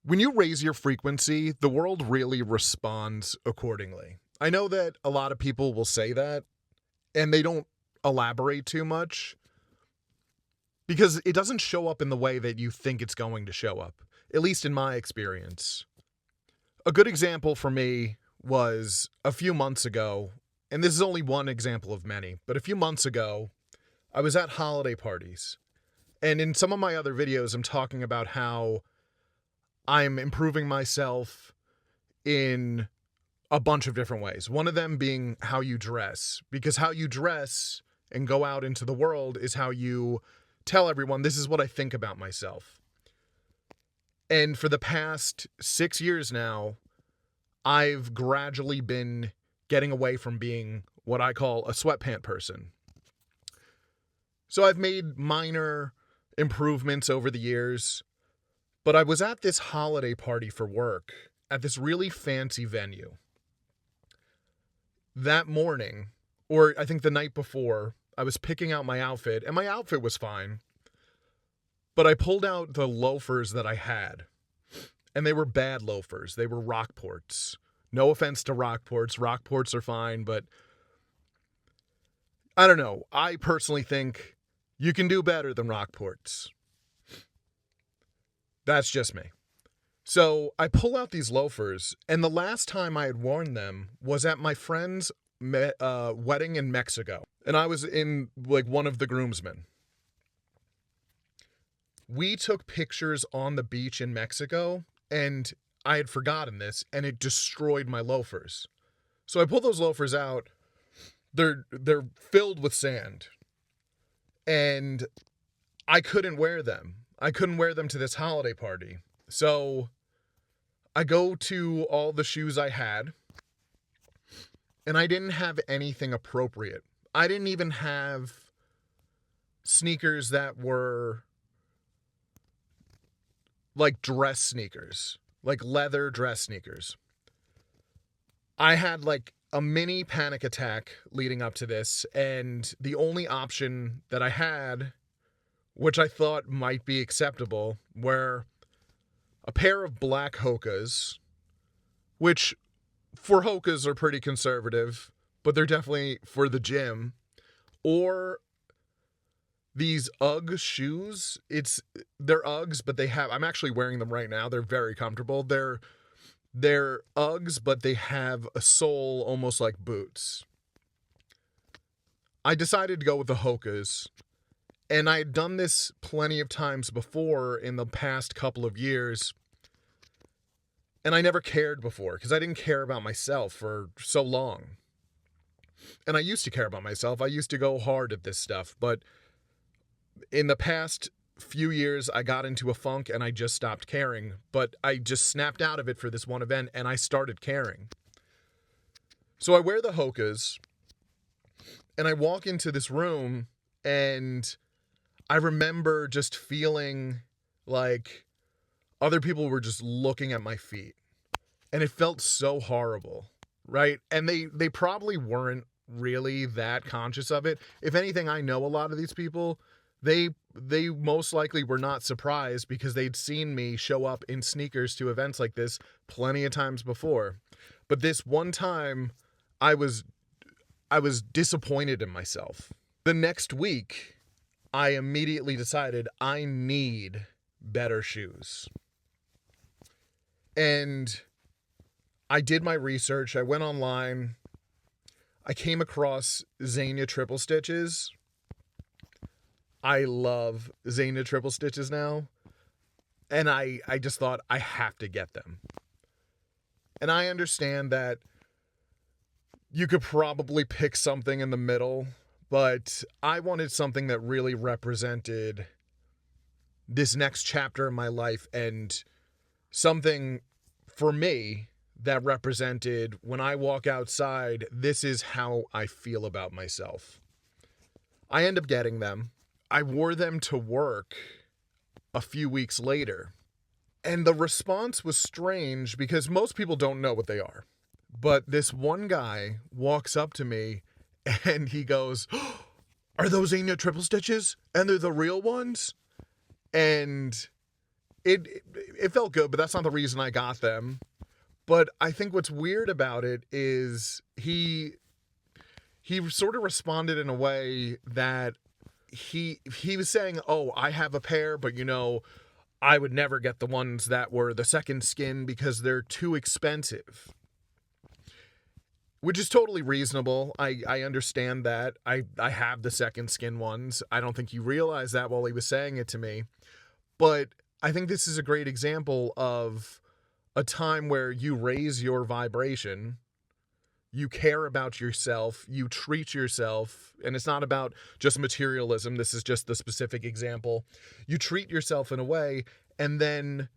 When you raise your frequency, the world really responds accordingly. I know that a lot of people will say that and they don't elaborate too much because it doesn't show up in the way that you think it's going to show up, at least in my experience. A good example for me was a few months ago, and this is only one example of many, but a few months ago, I was at holiday parties. And in some of my other videos, I'm talking about how I'm improving myself in a bunch of different ways. One of them being how you dress, because how you dress and go out into the world is how you tell everyone, this is what I think about myself. And for the past 6 years now, I've gradually been getting away from being what I call a sweatpant person. So I've made minor improvements over the years, but I was at this holiday party for work at this really fancy venue. That morning, or I think the night before, I was picking out my outfit, and my outfit was fine, but I pulled out the loafers that I had, and they were bad loafers. They were Rockports. No offense to Rockports. Rockports are fine, but I don't know. I personally think you can do better than Rockports. That's just me. So I pull out these loafers, and the last time I had worn them was at my friend's wedding in Mexico, and I was in like one of the groomsmen. We took pictures on the beach in Mexico, and I had forgotten this, and it destroyed my loafers. So I pull those loafers out. They're filled with sand, and I couldn't wear them. I couldn't wear them to this holiday party. So I go to all the shoes I had, and I didn't have anything appropriate. I didn't even have sneakers that were like dress sneakers, like leather dress sneakers. I had like a mini panic attack leading up to this, and the only option that I had, which I thought might be acceptable, were a pair of black Hokas, which for Hokas are pretty conservative, but they're definitely for the gym, or these UGG shoes. They're Uggs, but I'm actually wearing them right now. They're very comfortable. They're Uggs, but they have a sole almost like boots. I decided to go with the Hokas, and I had done this plenty of times before in the past couple of years, and I never cared before because I didn't care about myself for so long. And I used to care about myself. I used to go hard at this stuff, but in the past few years, I got into a funk and I just stopped caring, but I just snapped out of it for this one event and I started caring. So I wear the Hokas and I walk into this room, and I remember just feeling like other people were just looking at my feet, and it felt so horrible, right? And they probably weren't really that conscious of it. If anything, I know a lot of these people, they most likely were not surprised because they'd seen me show up in sneakers to events like this plenty of times before. But this one time, I was disappointed in myself. The next week, I immediately decided I need better shoes. And I did my research. I went online. I came across Zegna Triple Stitches. I love Zegna Triple Stitches now. And I just thought I have to get them. And I understand that you could probably pick something in the middle, but I wanted something that really represented this next chapter in my life, and something for me that represented when I walk outside, this is how I feel about myself. I end up getting them. I wore them to work a few weeks later, and the response was strange because most people don't know what they are. But this one guy walks up to me and he goes, "Oh, are those Zegna Triple Stitches? And they're the real ones?" And it felt good, but that's not the reason I got them. But I think what's weird about it is he sort of responded in a way that he was saying, "Oh, I have a pair, but I would never get the ones that were the second skin because they're too expensive." Which is totally reasonable. I understand that. I have the second skin ones. I don't think he realized that while he was saying it to me. But I think this is a great example of a time where you raise your vibration, you care about yourself, you treat yourself, and it's not about just materialism. This is just the specific example. You treat yourself in a way, and then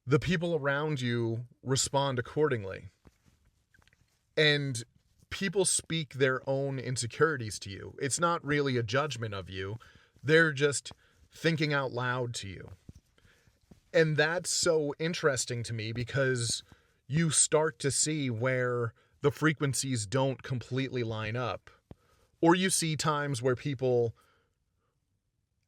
the people around you respond accordingly. And people speak their own insecurities to you. It's not really a judgment of you. They're just thinking out loud to you. And that's so interesting to me because you start to see where the frequencies don't completely line up. Or you see times where people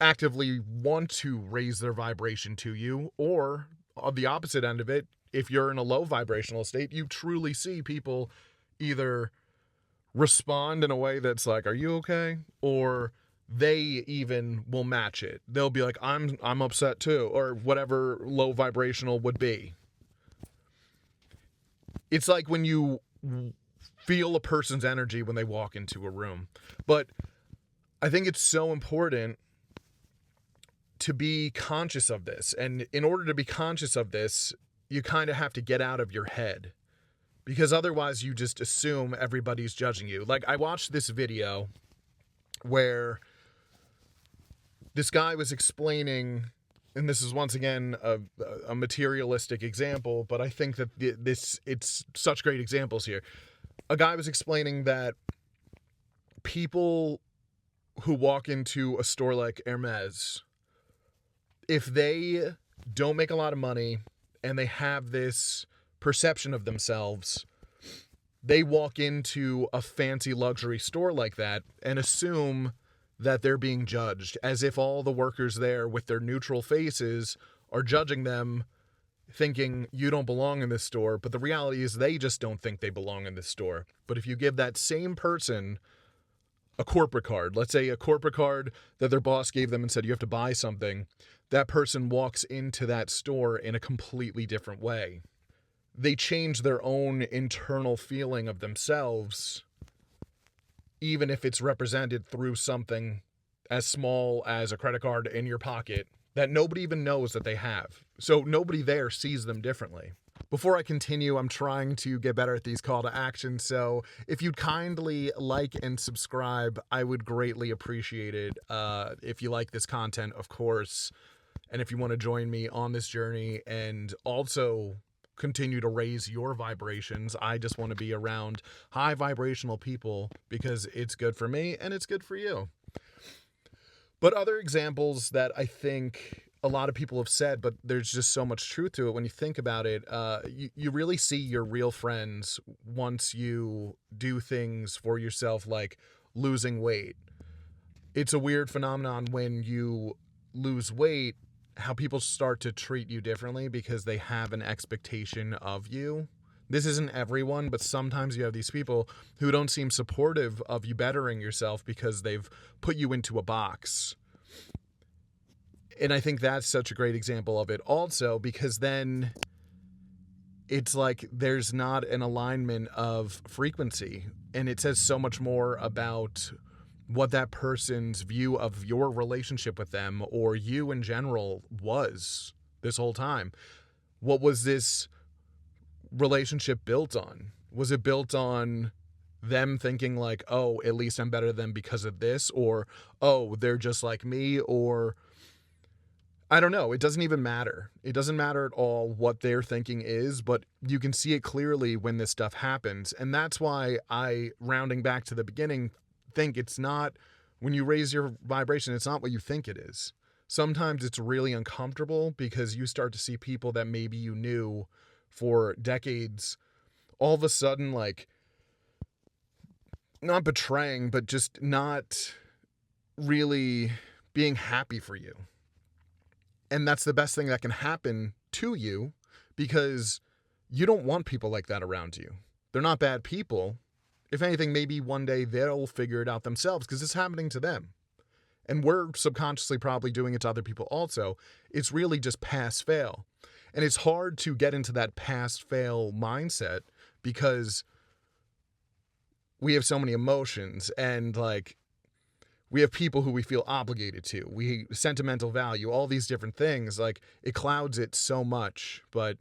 actively want to raise their vibration to you, or on the opposite end of it, if you're in a low vibrational state, you truly see people either respond in a way that's like, "Are you okay?" or they even will match it. They'll be like, I'm upset too," or whatever low vibrational would be. It's like when you feel a person's energy when they walk into a room. But I think it's so important to be conscious of this. And in order to be conscious of this, you kind of have to get out of your head. Because otherwise you just assume everybody's judging you. Like, I watched this video where this guy was explaining, and this is once again a materialistic example, but I think that it's such great examples here. A guy was explaining that people who walk into a store like Hermes, if they don't make a lot of money and they have this perception of themselves, they walk into a fancy luxury store like that and assume that they're being judged, as if all the workers there with their neutral faces are judging them, thinking you don't belong in this store. But the reality is they just don't think they belong in this store. But if you give that same person a corporate card, let's say a corporate card that their boss gave them and said you have to buy something, that person walks into that store in a completely different way. They change their own internal feeling of themselves, even if it's represented through something as small as a credit card in your pocket that nobody even knows that they have. So nobody there sees them differently. Before I continue, I'm trying to get better at these call to action, so if you'd kindly like and subscribe, I would greatly appreciate it. If you like this content, of course, and if you want to join me on this journey and also continue to raise your vibrations, I just want to be around high vibrational people because it's good for me and it's good for you. But other examples that I think a lot of people have said, but there's just so much truth to it when you think about it, you really see your real friends once you do things for yourself like losing weight. It's a weird phenomenon when you lose weight, how people start to treat you differently because they have an expectation of you. This isn't everyone, but sometimes you have these people who don't seem supportive of you bettering yourself because they've put you into a box. And I think that's such a great example of it also, because then it's like there's not an alignment of frequency, and it says so much more about what that person's view of your relationship with them or you in general was this whole time. What was this relationship built on? Was it built on them thinking like, oh, at least I'm better than them because of this, or oh, they're just like me, or I don't know. It doesn't even matter. It doesn't matter at all what their thinking is, but you can see it clearly when this stuff happens. And that's why I, rounding back to the beginning, think it's not, when you raise your vibration, it's not what you think it is. Sometimes it's really uncomfortable because you start to see people that maybe you knew for decades all of a sudden, like, not betraying, but just not really being happy for you. And that's the best thing that can happen to you, because you don't want people like that around you. They're not bad people. If anything, maybe one day they'll figure it out themselves because it's happening to them. And we're subconsciously probably doing it to other people also. It's really just pass fail. And it's hard to get into that pass fail mindset because we have so many emotions, and like, we have people who we feel obligated to. We sentimental value, all these different things. Like, it clouds it so much, but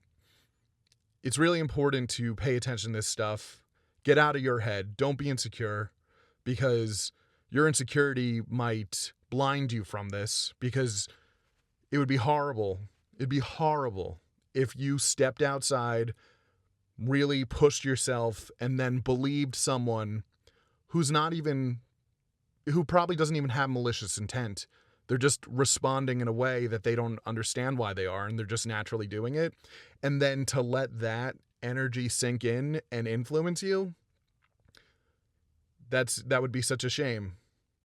it's really important to pay attention to this stuff. Get out of your head. Don't be insecure, because your insecurity might blind you from this, because it would be horrible. It'd be horrible if you stepped outside, really pushed yourself, and then believed someone who probably doesn't even have malicious intent. They're just responding in a way that they don't understand why they are, and they're just naturally doing it. And then to let that energy sink in and influence you, that would be such a shame.